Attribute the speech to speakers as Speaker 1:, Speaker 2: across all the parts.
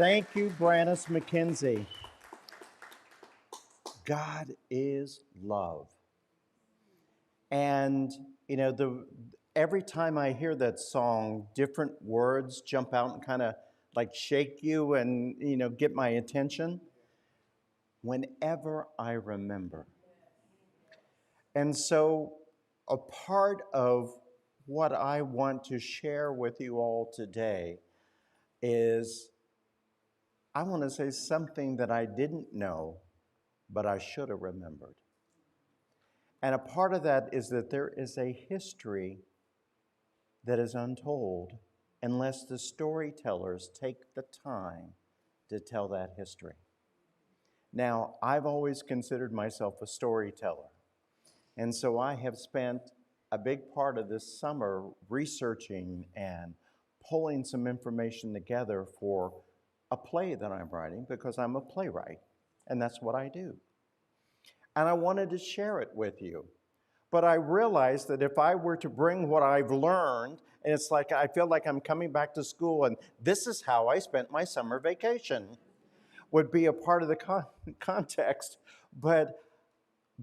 Speaker 1: Thank you, Brannis McKenzie. God is love. And, every time I hear that song, different words jump out and kind of like shake you and, get my attention whenever I remember. And so, a part of what I want to share with you all today is I want to say something that I didn't know, but I should have remembered. And a part of that is that there is a history that is untold unless the storytellers take the time to tell that history. Now, I've always considered myself a storyteller, and so I have spent a big part of this summer researching and pulling some information together for a play that I'm writing because I'm a playwright, and that's what I do. And I wanted to share it with you. But I realized that if I were to bring what I've learned, and it's like I feel like I'm coming back to school and this is how I spent my summer vacation, would be a part of the context. But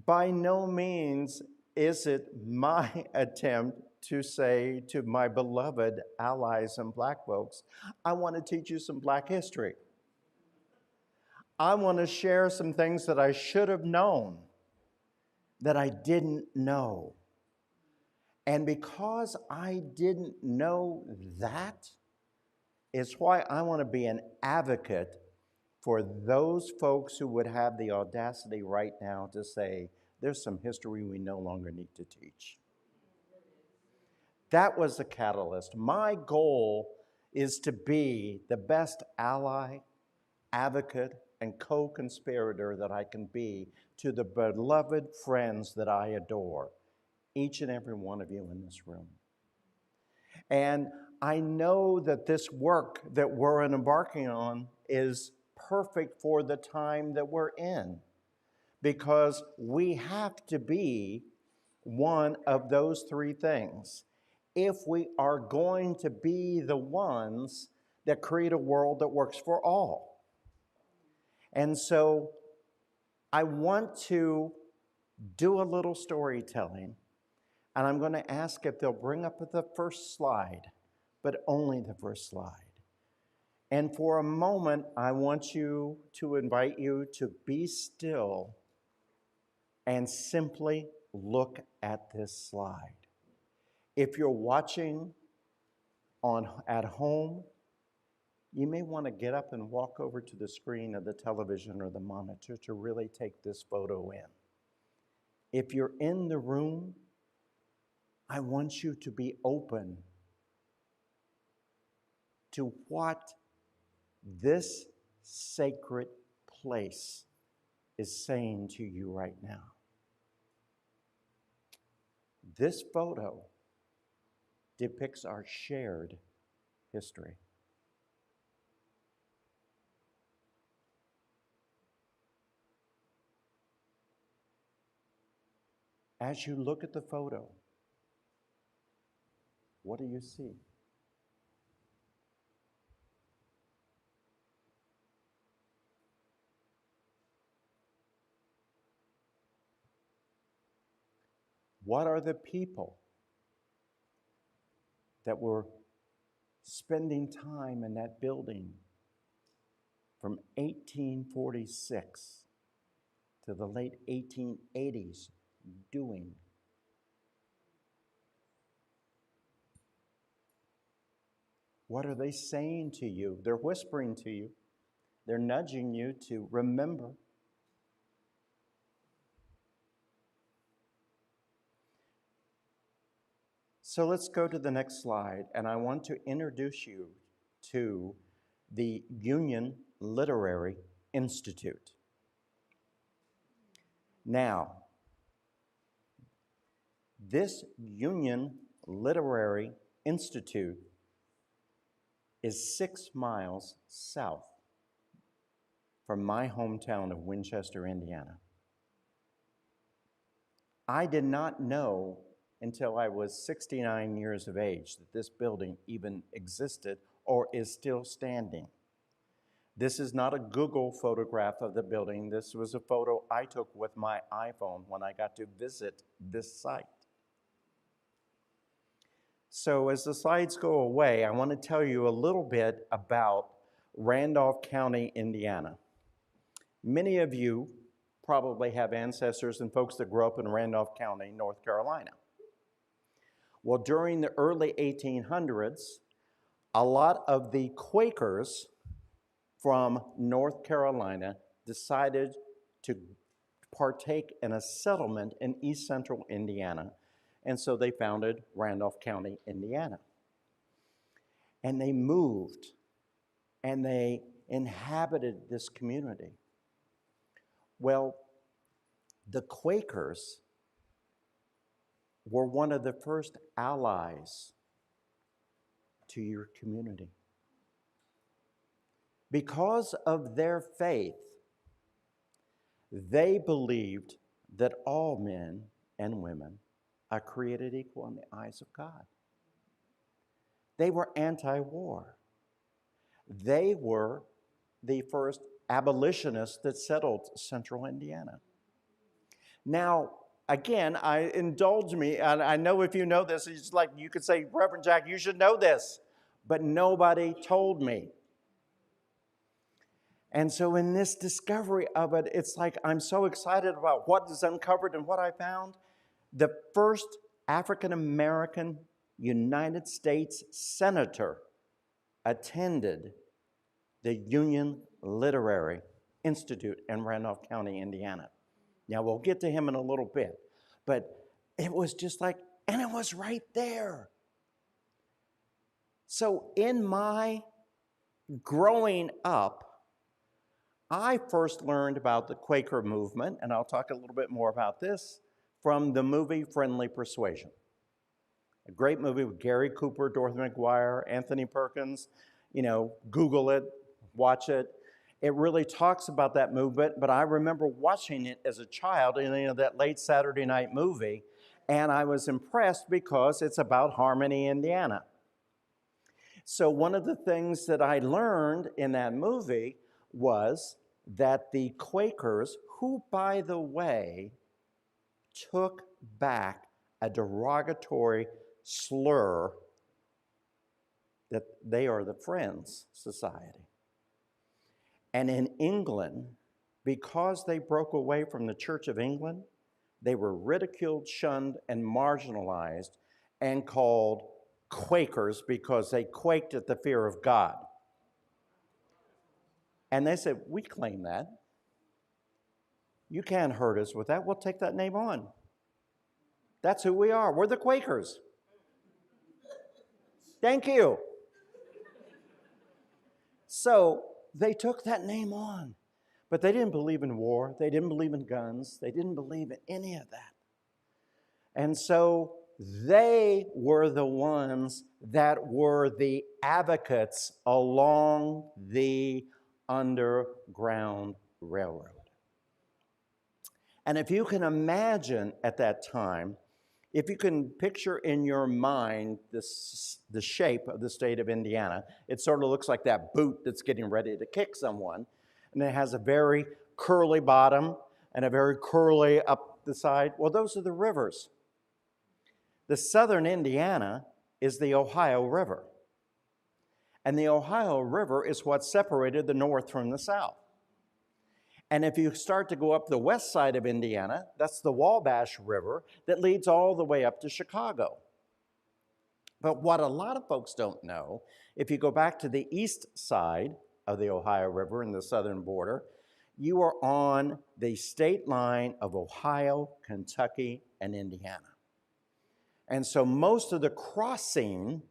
Speaker 1: by no means is it my attempt to say to my beloved allies and black folks, I want to teach you some black history. I want to share some things that I should have known that I didn't know. And because I didn't know that, is why I want to be an advocate for those folks who would have the audacity right now to say, there's some history we no longer need to teach. That was the catalyst. My goal is to be the best ally, advocate, and co-conspirator that I can be to the beloved friends that I adore, each and every one of you in this room. And I know that this work that we're embarking on is perfect for the time that we're in, because we have to be one of those three things if we are going to be the ones that create a world that works for all. And so I want to do a little storytelling, and I'm going to ask if they'll bring up the first slide, but only the first slide. And for a moment, I want to invite you to be still and simply look at this slide. If you're watching at home, you may want to get up and walk over to the screen of the television or the monitor to really take this photo in. If you're in the room, I want you to be open to what this sacred place is saying to you right now. This photo depicts our shared history. As you look at the photo, what do you see? What are the people that were spending time in that building from 1846 to the late 1880s doing? What are they saying to you? They're whispering to you. They're nudging you to remember. So let's go to the next slide, and I want to introduce you to the Union Literary Institute. Now, this Union Literary Institute is 6 miles south from my hometown of Winchester, Indiana. I did not know until I was 69 years of age that this building even existed or is still standing. This is not a Google photograph of the building. This was a photo I took with my iPhone when I got to visit this site. So as the slides go away, I want to tell you a little bit about Randolph County, Indiana. Many of you probably have ancestors and folks that grew up in Randolph County, North Carolina. Well, during the early 1800s, a lot of the Quakers from North Carolina decided to partake in a settlement in East Central Indiana. And so they founded Randolph County, Indiana. And they moved and they inhabited this community. Well, the Quakers were one of the first allies to your community. Because of their faith, they believed that all men and women are created equal in the eyes of God. They were anti-war. They were the first abolitionists that settled central Indiana. Now, again, indulge me, and I know if you know this, it's like you could say, Reverend Jack, you should know this, but nobody told me. And so in this discovery of it, it's like I'm so excited about what is uncovered and what I found. The first African-American United States senator attended the Union Literary Institute in Randolph County, Indiana. Now, we'll get to him in a little bit, but it was just like, and it was right there. So in my growing up, I first learned about the Quaker movement, and I'll talk a little bit more about this, from the movie Friendly Persuasion. A great movie with Gary Cooper, Dorothy McGuire, Anthony Perkins. You know, Google it, watch it. It really talks about that movement, but I remember watching it as a child in that late Saturday night movie, and I was impressed because it's about Harmony, Indiana. So one of the things that I learned in that movie was that the Quakers, who, by the way, took back a derogatory slur that they are the Friends Society. And in England, because they broke away from the Church of England, they were ridiculed, shunned, and marginalized and called Quakers because they quaked at the fear of God. And they said, we claim that. You can't hurt us with that. We'll take that name on. That's who we are. We're the Quakers. Thank you. So they took that name on. But they didn't believe in war. They didn't believe in guns. They didn't believe in any of that. And so they were the ones that were the advocates along the Underground Railroad. And if you can imagine at that time, if you can picture in your mind the shape of the state of Indiana, it sort of looks like that boot that's getting ready to kick someone. And it has a very curly bottom and a very curly up the side. Well, those are the rivers. The southern Indiana is the Ohio River. And the Ohio River is what separated the north from the south. And if you start to go up the west side of Indiana, that's the Wabash River that leads all the way up to Chicago. But what a lot of folks don't know, if you go back to the east side of the Ohio River in the southern border, you are on the state line of Ohio, Kentucky, and Indiana. And so most of the crossing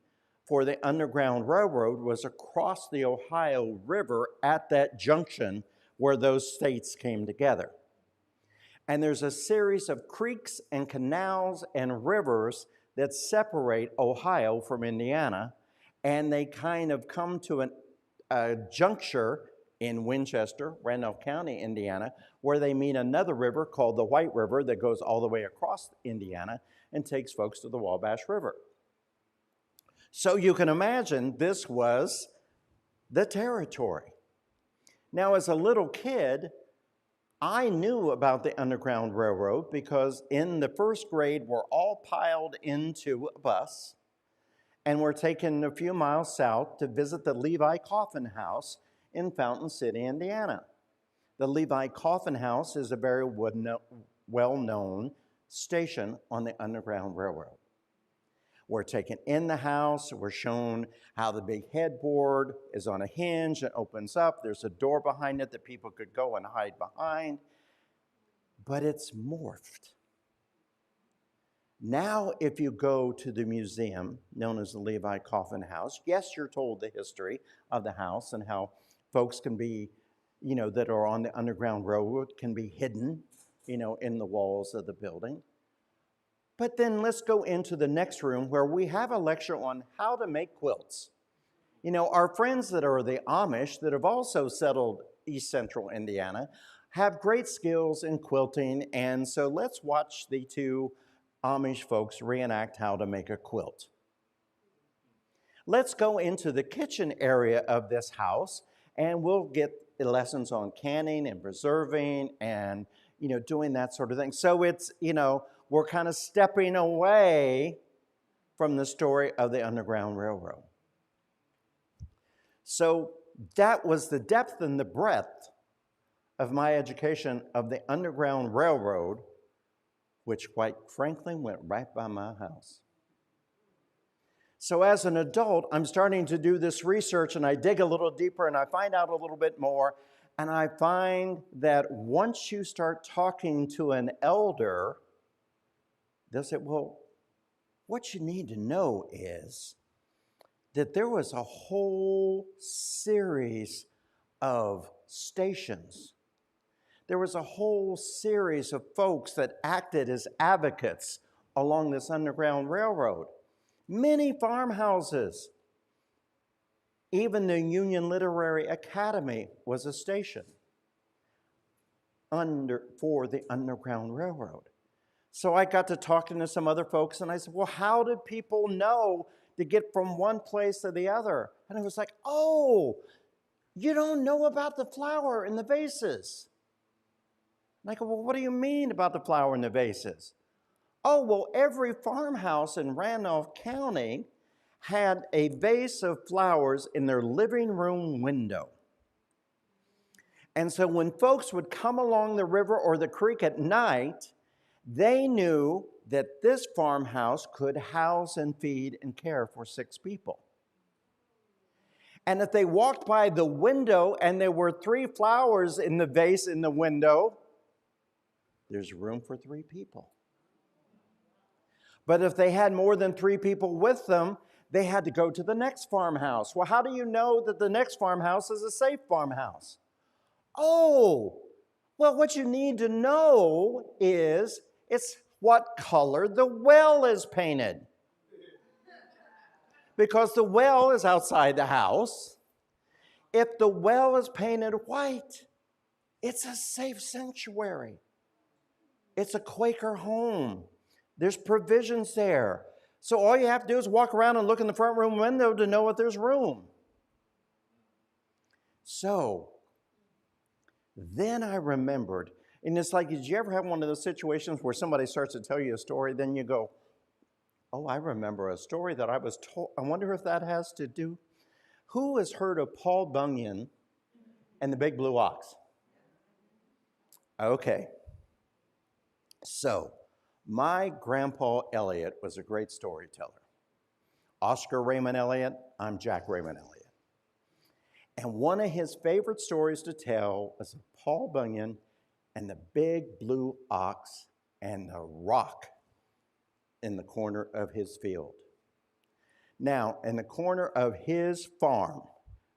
Speaker 1: for the Underground Railroad was across the Ohio River at that junction where those states came together. And there's a series of creeks and canals and rivers that separate Ohio from Indiana, and they kind of come to a juncture in Winchester, Randolph County, Indiana, where they meet another river called the White River that goes all the way across Indiana and takes folks to the Wabash River. So you can imagine this was the territory. Now, as a little kid, I knew about the Underground Railroad because in the first grade, we're all piled into a bus and we're taken a few miles south to visit the Levi Coffin House in Fountain City, Indiana. The Levi Coffin House is a very well-known station on the Underground Railroad. We're taken in the house, we're shown how the big headboard is on a hinge and opens up. There's a door behind it that people could go and hide behind. But it's morphed. Now, if you go to the museum known as the Levi Coffin House, yes, you're told the history of the house and how folks can be, that are on the Underground Railroad can be hidden, in the walls of the building. But then let's go into the next room where we have a lecture on how to make quilts. Our friends that are the Amish that have also settled East Central Indiana have great skills in quilting, and so let's watch the two Amish folks reenact how to make a quilt. Let's go into the kitchen area of this house, and we'll get the lessons on canning and preserving and, doing that sort of thing. So it's, we're kind of stepping away from the story of the Underground Railroad. So that was the depth and the breadth of my education of the Underground Railroad, which quite frankly went right by my house. So as an adult, I'm starting to do this research and I dig a little deeper and I find out a little bit more. And I find that once you start talking to an elder, they'll say, well, what you need to know is that there was a whole series of stations. There was a whole series of folks that acted as advocates along this Underground Railroad. Many farmhouses. Even the Union Literary Academy was a station for the Underground Railroad. So I got to talking to some other folks and I said, well, how did people know to get from one place to the other? And it was like, oh, you don't know about the flower in the vases. And I go, well, what do you mean about the flower in the vases? Oh, well, every farmhouse in Randolph County had a vase of flowers in their living room window. And so when folks would come along the river or the creek at night, they knew that this farmhouse could house and feed and care for 6 people. And if they walked by the window and there were 3 flowers in the vase in the window, there's room for 3 people. But if they had more than 3 people with them, they had to go to the next farmhouse. Well, how do you know that the next farmhouse is a safe farmhouse? Oh, well, what you need to know is it's what color the well is painted. Because the well is outside the house. If the well is painted white, it's a safe sanctuary. It's a Quaker home. There's provisions there. So all you have to do is walk around and look in the front room window to know if there's room. So then I remembered, and it's like, did you ever have one of those situations where somebody starts to tell you a story, then you go, oh, I remember a story that I was told. I wonder if that has to do. Who has heard of Paul Bunyan and the Big Blue Ox? Okay. So my grandpa Elliot was a great storyteller. Oscar Raymond Elliot, I'm Jack Raymond Elliot. And one of his favorite stories to tell was of Paul Bunyan and the big blue ox and the rock in the corner of his field. Now, in the corner of his farm,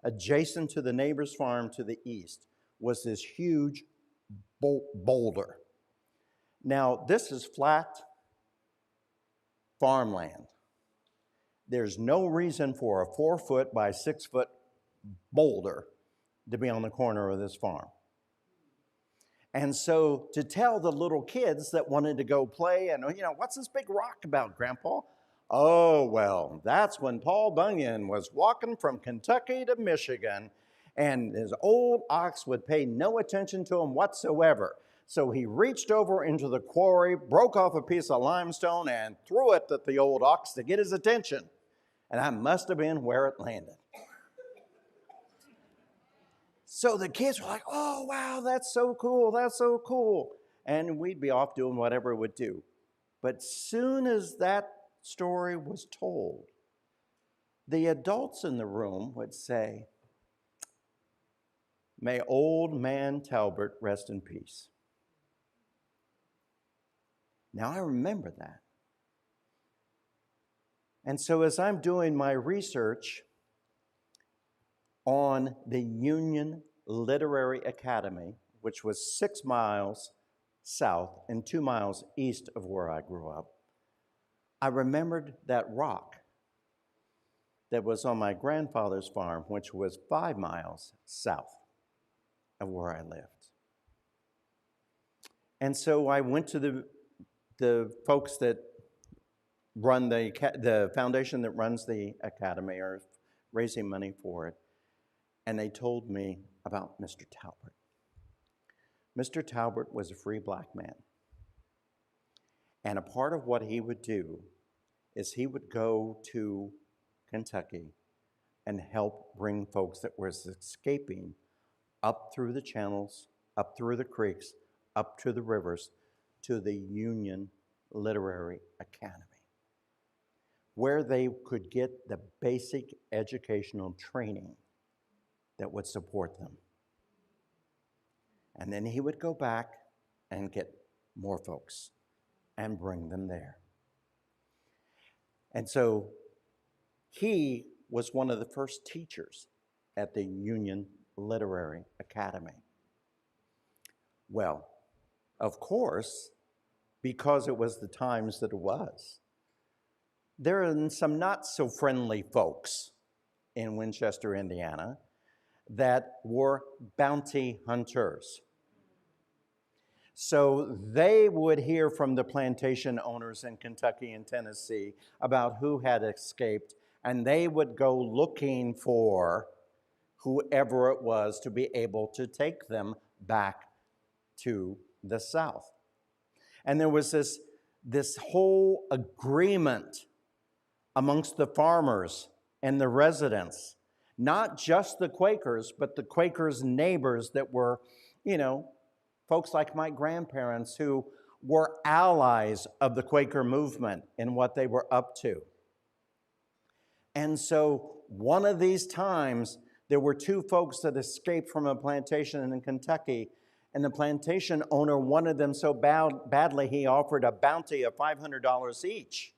Speaker 1: adjacent to the neighbor's farm to the east, was this huge boulder. Now, this is flat farmland. There's no reason for a 4-foot by 6-foot boulder to be on the corner of this farm. And so to tell the little kids that wanted to go play and, what's this big rock about, Grandpa? Oh, well, that's when Paul Bunyan was walking from Kentucky to Michigan, And his old ox would pay no attention to him whatsoever. So he reached over into the quarry, broke off a piece of limestone, and threw it at the old ox to get his attention. And that must have been where it landed. So the kids were like, oh, wow, that's so cool, that's so cool. And we'd be off doing whatever it would do. But soon as that story was told, the adults in the room would say, may old man Talbert rest in peace. Now I remember that. And so as I'm doing my research on the Union Literary Academy, which was 6 miles south and 2 miles east of where I grew up, I remembered that rock that was on my grandfather's farm, which was 5 miles south of where I lived. And so I went to the folks that run the foundation that runs the academy, or raising money for it, and they told me about Mr. Talbert. Mr. Talbert was a free black man. And a part of what he would do is he would go to Kentucky and help bring folks that were escaping up through the channels, up through the creeks, up to the rivers, to the Union Literary Academy, where they could get the basic educational training that would support them. And then he would go back and get more folks and bring them there. And so he was one of the first teachers at the Union Literary Academy. Well, of course, because it was the times that it was, there are some not so friendly folks in Winchester, Indiana, that were bounty hunters. So they would hear from the plantation owners in Kentucky and Tennessee about who had escaped, and they would go looking for whoever it was to be able to take them back to the South. And there was this whole agreement amongst the farmers and the residents, not just the Quakers, but the Quakers' neighbors that were, folks like my grandparents who were allies of the Quaker movement in what they were up to. And so one of these times, there were 2 folks that escaped from a plantation in Kentucky, and the plantation owner wanted them so badly he offered a bounty of $500 each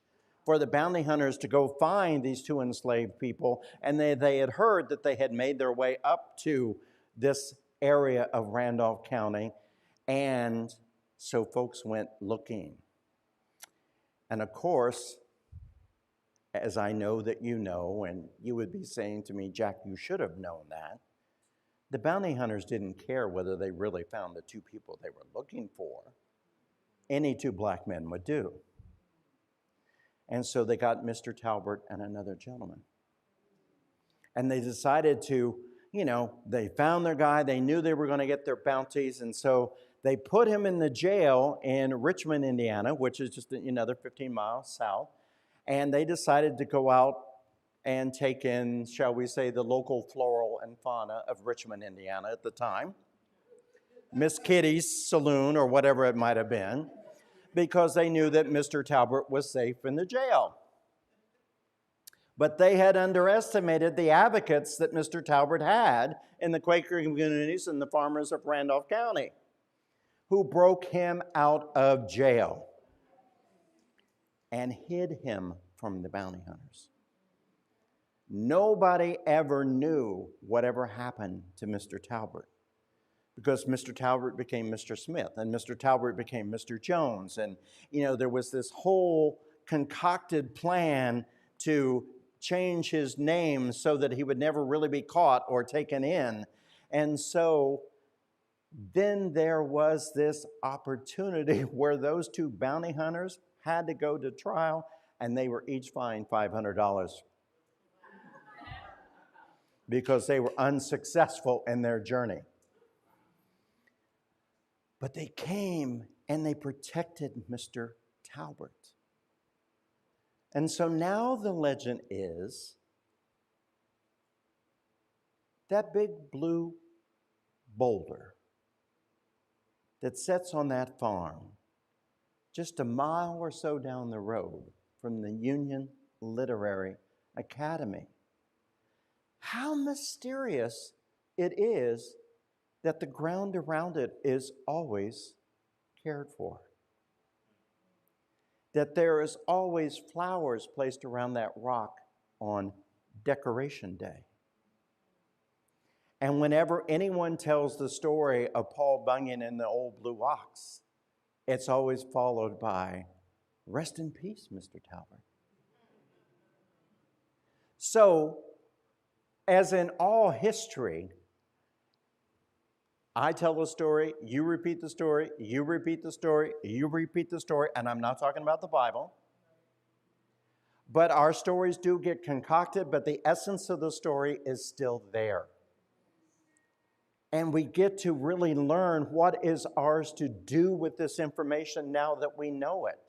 Speaker 1: for the bounty hunters to go find these 2 enslaved people. And they had heard that they had made their way up to this area of Randolph County. And so folks went looking. And of course, as I know that you know, and you would be saying to me, Jack, you should have known that, the bounty hunters didn't care whether they really found the 2 people they were looking for. Any 2 black men would do. And so they got Mr. Talbert and another gentleman. And they decided to, they found their guy, they knew they were going to get their bounties, and so they put him in the jail in Richmond, Indiana, which is just another 15 miles south, and they decided to go out and take in, shall we say, the local flora and fauna of Richmond, Indiana at the time, Miss Kitty's Saloon or whatever it might have been, because they knew that Mr. Talbert was safe in the jail. But they had underestimated the advocates that Mr. Talbert had in the Quaker communities and the farmers of Randolph County, who broke him out of jail and hid him from the bounty hunters. Nobody ever knew whatever happened to Mr. Talbert, because Mr. Talbert became Mr. Smith, and Mr. Talbert became Mr. Jones. And, there was this whole concocted plan to change his name so that he would never really be caught or taken in. And so then there was this opportunity where those 2 bounty hunters had to go to trial, and they were each fined $500. because they were unsuccessful in their journey. But they came and they protected Mr. Talbert. And so now the legend is that big blue boulder that sits on that farm just a mile or so down the road from the Union Literary Academy. How mysterious it is that the ground around it is always cared for. That there is always flowers placed around that rock on Decoration Day. And whenever anyone tells the story of Paul Bunyan and the old blue ox, it's always followed by, "Rest in peace, Mr. Talbert." So, as in all history, I tell the story, you repeat the story, you repeat the story, you repeat the story, and I'm not talking about the Bible. But our stories do get concocted, but the essence of the story is still there. And we get to really learn what is ours to do with this information now that we know it.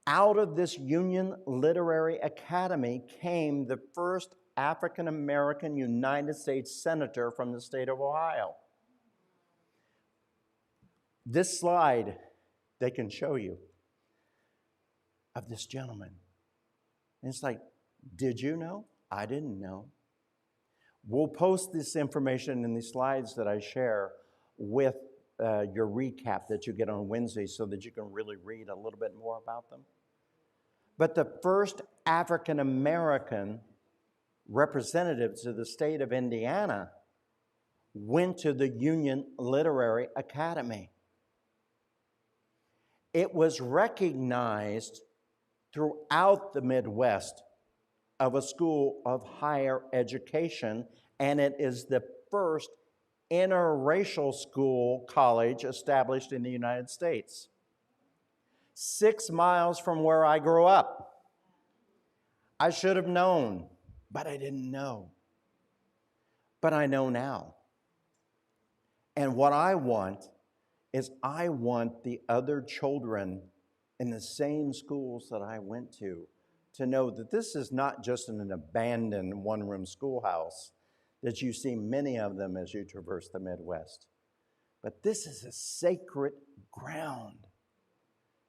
Speaker 1: Out of this Union Literary Academy came the first African American United States Senator from the state of Ohio. This slide they can show you of this gentleman. And it's like, did you know? I didn't know. We'll post this information in the slides that I share with your recap that you get on Wednesday so that you can really read a little bit more about them. But the first African American representatives of the state of Indiana went to the Union Literary Academy. It was recognized throughout the Midwest of a school of higher education, and it is the first interracial school college established in the United States. 6 miles from where I grew up. I should have known, but I didn't know. But I know now. And what I want is I want the other children in the same schools that I went to know that this is not just an abandoned one-room schoolhouse that you see many of them as you traverse the Midwest. But this is a sacred ground.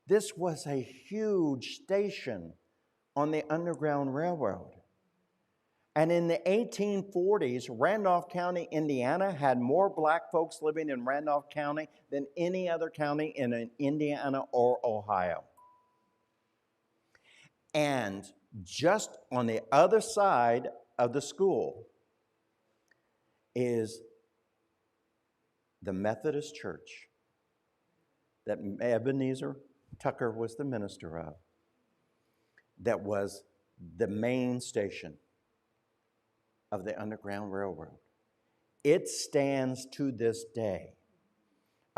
Speaker 1: This was a huge station on the Underground Railroad. And in the 1840s, Randolph County, Indiana, had more black folks living in Randolph County than any other county in Indiana or Ohio. And just on the other side of the school is the Methodist Church that Ebenezer Tucker was the minister of, that was the main station of the Underground Railroad. It stands to this day.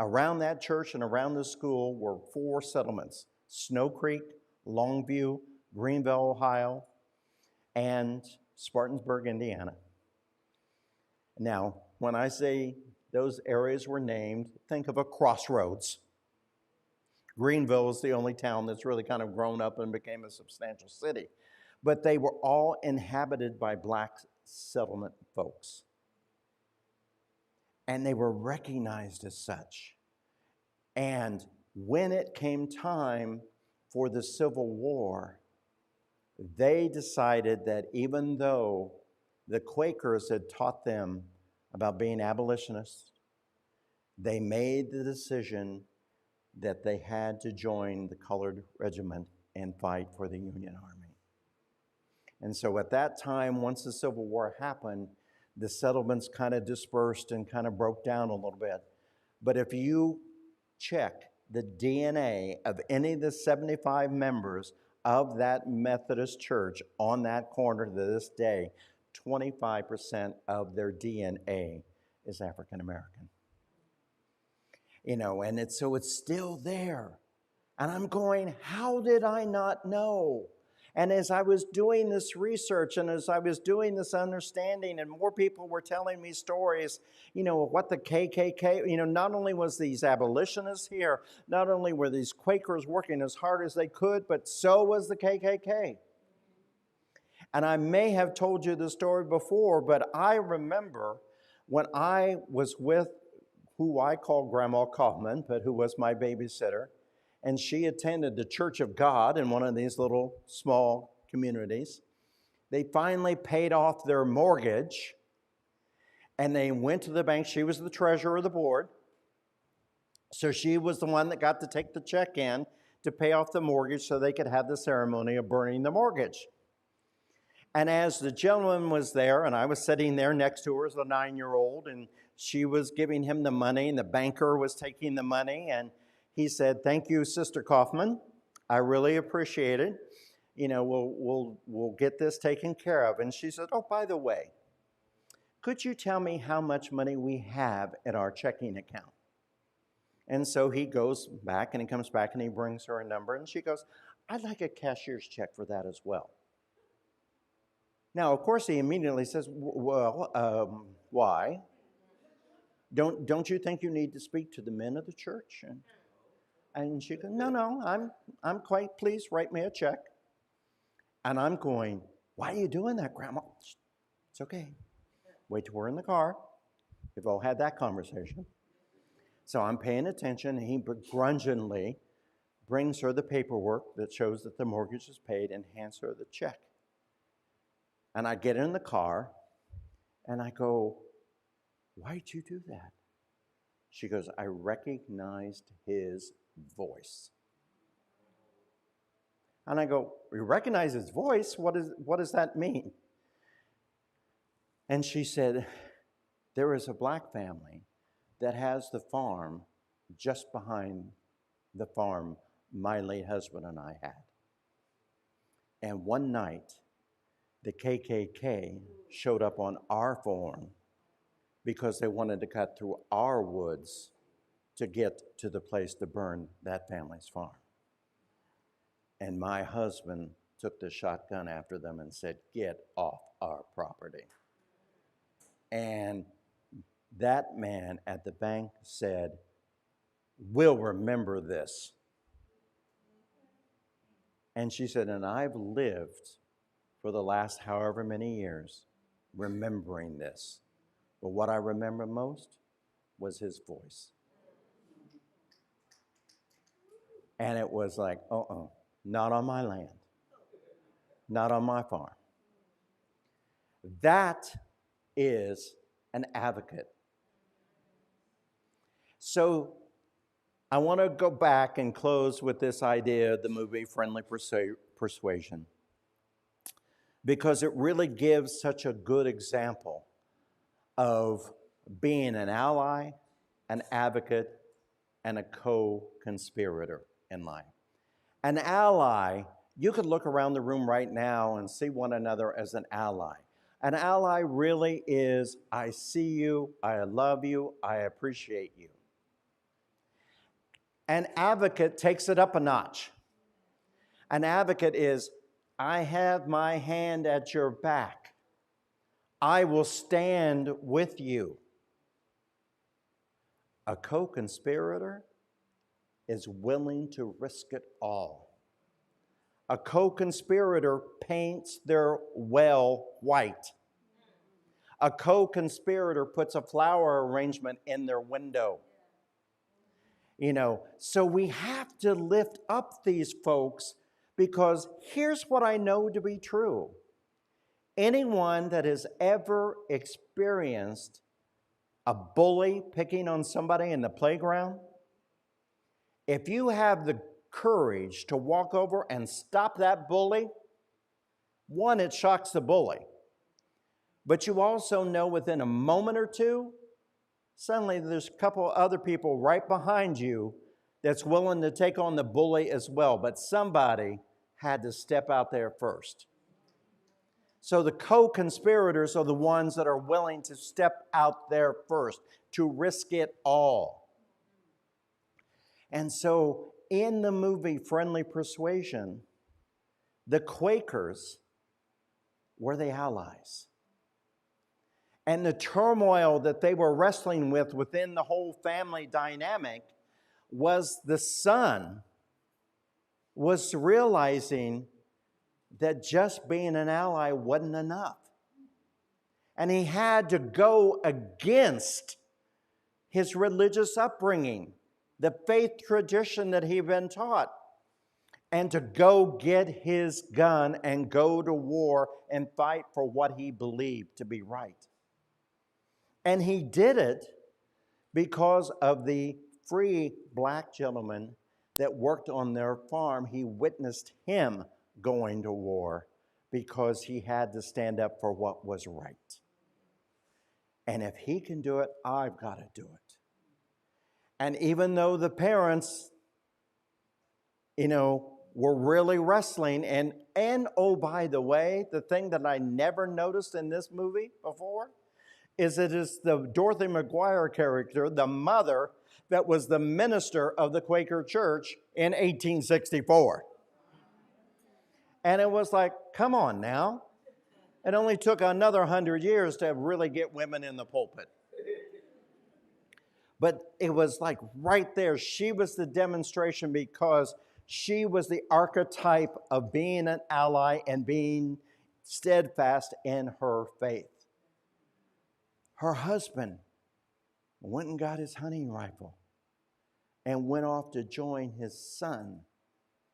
Speaker 1: Around that church and around the school were 4 settlements: Snow Creek, Longview, Greenville, Ohio, and Spartansburg, Indiana. Now, when I say those areas were named, think of a crossroads. Greenville is the only town that's really kind of grown up and became a substantial city. But they were all inhabited by black settlement folks. And they were recognized as such. And when it came time for the Civil War, they decided that even though the Quakers had taught them about being abolitionists, they made the decision that they had to join the colored regiment and fight for the Union Army. And so at that time, once the Civil War happened, the settlements kind of dispersed and kind of broke down a little bit. But if you check the DNA of any of the 75 members of that Methodist church on that corner to this day, 25% of their DNA is African American. You know, and so it's still there. And I'm going, how did I not know? And as I was doing this research and as I was doing this understanding, and more people were telling me stories, what the KKK, not only was these abolitionists here, not only were these Quakers working as hard as they could, but so was the KKK. And I may have told you the story before, but I remember when I was with who I call Grandma Kaufman, but who was my babysitter, and she attended the Church of God in one of these little small communities. They finally paid off their mortgage, and they went to the bank. She was the treasurer of the board, so she was the one that got to take the check in to pay off the mortgage so they could have the ceremony of burning the mortgage. And as the gentleman was there, and I was sitting there next to her as a 9-year-old, and she was giving him the money, and the banker was taking the money, and he said, "Thank you, Sister Kaufman. I really appreciate it. We'll get this taken care of." And she said, "Oh, by the way, could you tell me how much money we have in our checking account?" And so he goes back, and he comes back, and he brings her a number, and she goes, "I'd like a cashier's check for that as well." Now, of course, he immediately says, "Well, why? Don't you think you need to speak to the men of the church?" And she goes, "No, I'm quite pleased. Write me a check." And I'm going, "Why are you doing that, Grandma?" "It's okay. Wait till we're in the car. We've all had that conversation." So I'm paying attention, and he begrudgingly brings her the paperwork that shows that the mortgage is paid and hands her the check. And I get in the car, and I go, "Why'd you do that?" She goes, "I recognized his voice." And I go, "You recognize his voice? What does that mean?" And she said, "There is a black family that has the farm just behind the farm my late husband and I had. And one night, the KKK showed up on our farm because they wanted to cut through our woods to get to the place to burn that family's farm. And my husband took the shotgun after them and said, 'Get off our property.'" And that man at the bank said, "We'll remember this." And she said, "And I've lived for the last however many years remembering this. But what I remember most was his voice." And it was like, not on my land, not on my farm. That is an advocate. So I want to go back and close with this idea of the movie Friendly Persuasion, because it really gives such a good example of being an ally, an advocate, and a co-conspirator in life. An ally, you could look around the room right now and see one another as an ally. An ally really is, I see you, I love you, I appreciate you. An advocate takes it up a notch. An advocate is, I have my hand at your back. I will stand with you. A co-conspirator is willing to risk it all. A co-conspirator paints their well white. A co-conspirator puts a flower arrangement in their window. So we have to lift up these folks, because here's what I know to be true. Anyone that has ever experienced a bully picking on somebody in the playground, if you have the courage to walk over and stop that bully, one, it shocks the bully. But you also know within a moment or two, suddenly there's a couple other people right behind you that's willing to take on the bully as well. But somebody had to step out there first. So the co-conspirators are the ones that are willing to step out there first, to risk it all. And so in the movie Friendly Persuasion, The Quakers were the Allies. And the turmoil that they were wrestling with within the whole family dynamic was the son was realizing that just being an ally wasn't enough. And he had to go against his religious upbringing, the faith tradition that he'd been taught, and to go get his gun and go to war and fight for what he believed to be right. And he did it because of the free black gentleman that worked on their farm. He witnessed him going to war because he had to stand up for what was right. And if he can do it, I've got to do it. And even though the parents, were really wrestling, and oh, by the way, the thing that I never noticed in this movie before is it is the Dorothy McGuire character, the mother, that was the minister of the Quaker Church in 1864. And it was like, come on now. It only took another 100 years to really get women in the pulpit. But it was like right there. She was the demonstration because she was the archetype of being an ally and being steadfast in her faith. Her husband went and got his hunting rifle and went off to join his son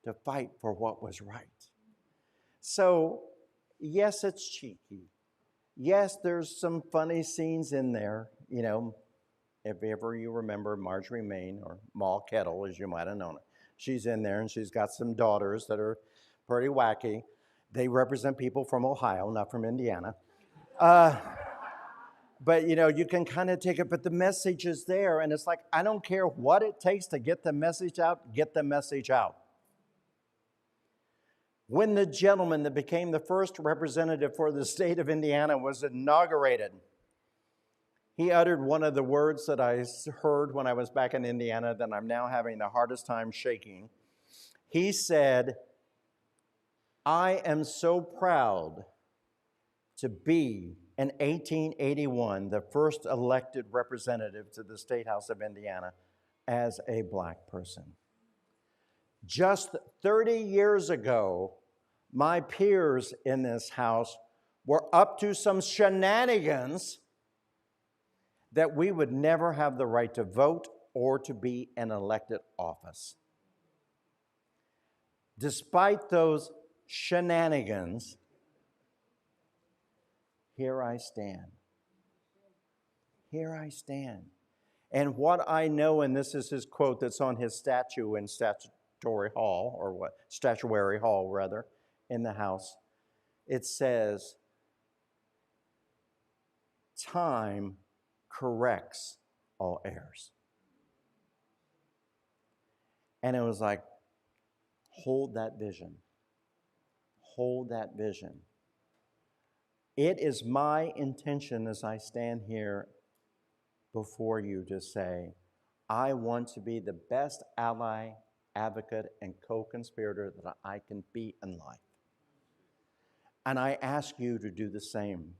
Speaker 1: to fight for what was right. So, yes, it's cheeky. Yes, there's some funny scenes in there. If ever you remember Marjorie Main, or Ma Kettle, as you might have known it. She's in there, and she's got some daughters that are pretty wacky. They represent people from Ohio, not from Indiana. But, you can kind of take it, but the message is there, and it's like, I don't care what it takes to get the message out, get the message out. When the gentleman that became the first representative for the state of Indiana was inaugurated, he uttered one of the words that I heard when I was back in Indiana that I'm now having the hardest time shaking. He said, I am so proud to be in 1881, the first elected representative to the State House of Indiana as a black person. Just 30 years ago, my peers in this house were up to some shenanigans that we would never have the right to vote or to be in elected office. Despite those shenanigans, here I stand. Here I stand. And what I know, and this is his quote that's on his statue in Statuary Hall, in the House. It says, time corrects all errors. And it was like, hold that vision. Hold that vision. It is my intention as I stand here before you to say, I want to be the best ally, advocate, and co-conspirator that I can be in life. And I ask you to do the same.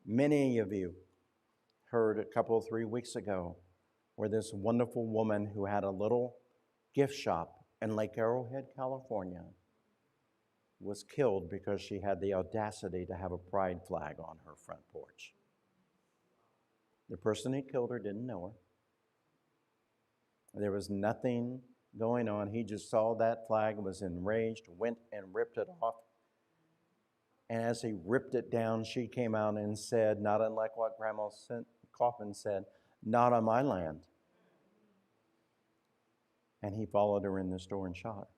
Speaker 1: Many of you heard a couple, 3 weeks ago where this wonderful woman who had a little gift shop in Lake Arrowhead, California, was killed because she had the audacity to have a pride flag on her front porch. The person who killed her didn't know her. There was nothing going on. He just saw that flag, was enraged, went and ripped it off. And as he ripped it down, she came out and said, not unlike what Grandma Coffin said, not on my land. And he followed her in the store and shot her.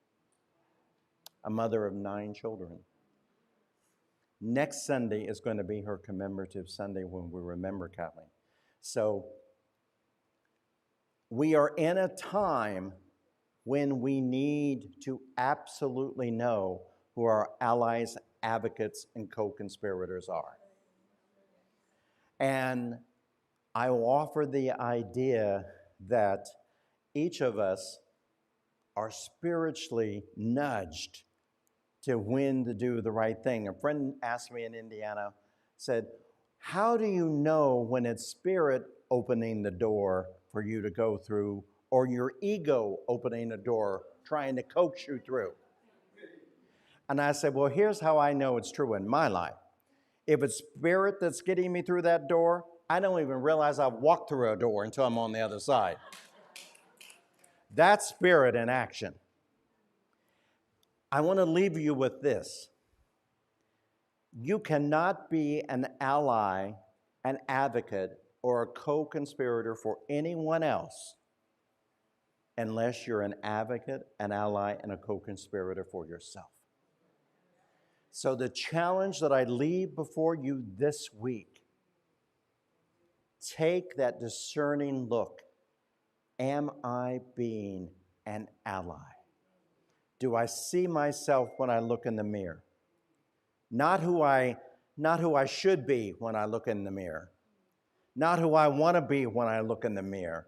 Speaker 1: A mother of 9 children. Next Sunday is going to be her commemorative Sunday when we remember Kathleen. So we are in a time when we need to absolutely know who our allies, advocates, and co-conspirators are. And I will offer the idea that each of us are spiritually nudged to when to do the right thing. A friend asked me in Indiana, said, how do you know when it's spirit opening the door for you to go through or your ego opening the door trying to coax you through? And I said, well, here's how I know it's true in my life. If it's spirit that's getting me through that door, I don't even realize I've walked through a door until I'm on the other side. That's spirit in action. I want to leave you with this. You cannot be an ally, an advocate, or a co-conspirator for anyone else unless you're an advocate, an ally, and a co-conspirator for yourself. So the challenge that I leave before you this week, take that discerning look. Am I being an ally? Do I see myself when I look in the mirror? Not who I should be when I look in the mirror. Not who I want to be when I look in the mirror.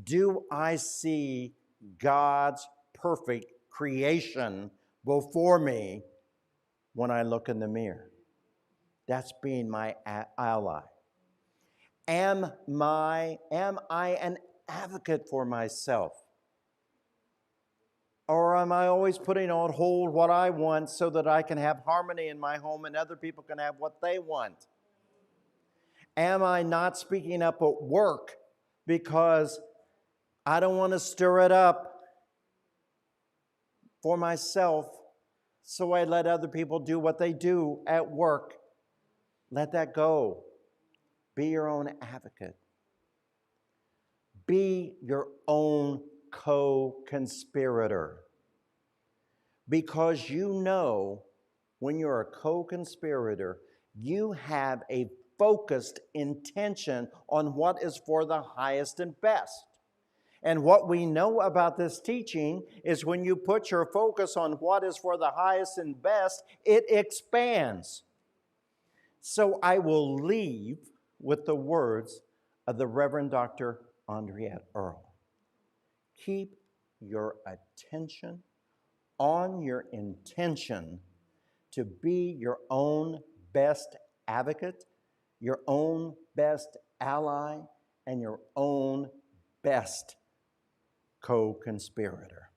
Speaker 1: Do I see God's perfect creation before me when I look in the mirror? That's being my ally. Am I an advocate for myself? Or am I always putting on hold what I want so that I can have harmony in my home and other people can have what they want? Am I not speaking up at work because I don't want to stir it up for myself, so I let other people do what they do at work? Let that go. Be your own advocate. Be your own co-conspirator. Because you know when you're a co-conspirator, you have a focused intention on what is for the highest and best. And what we know about this teaching is when you put your focus on what is for the highest and best, it expands. So I will leave with the words of the Reverend Dr. Andriette Earl. Keep your attention on your intention to be your own best advocate, your own best ally, and your own best co-conspirator.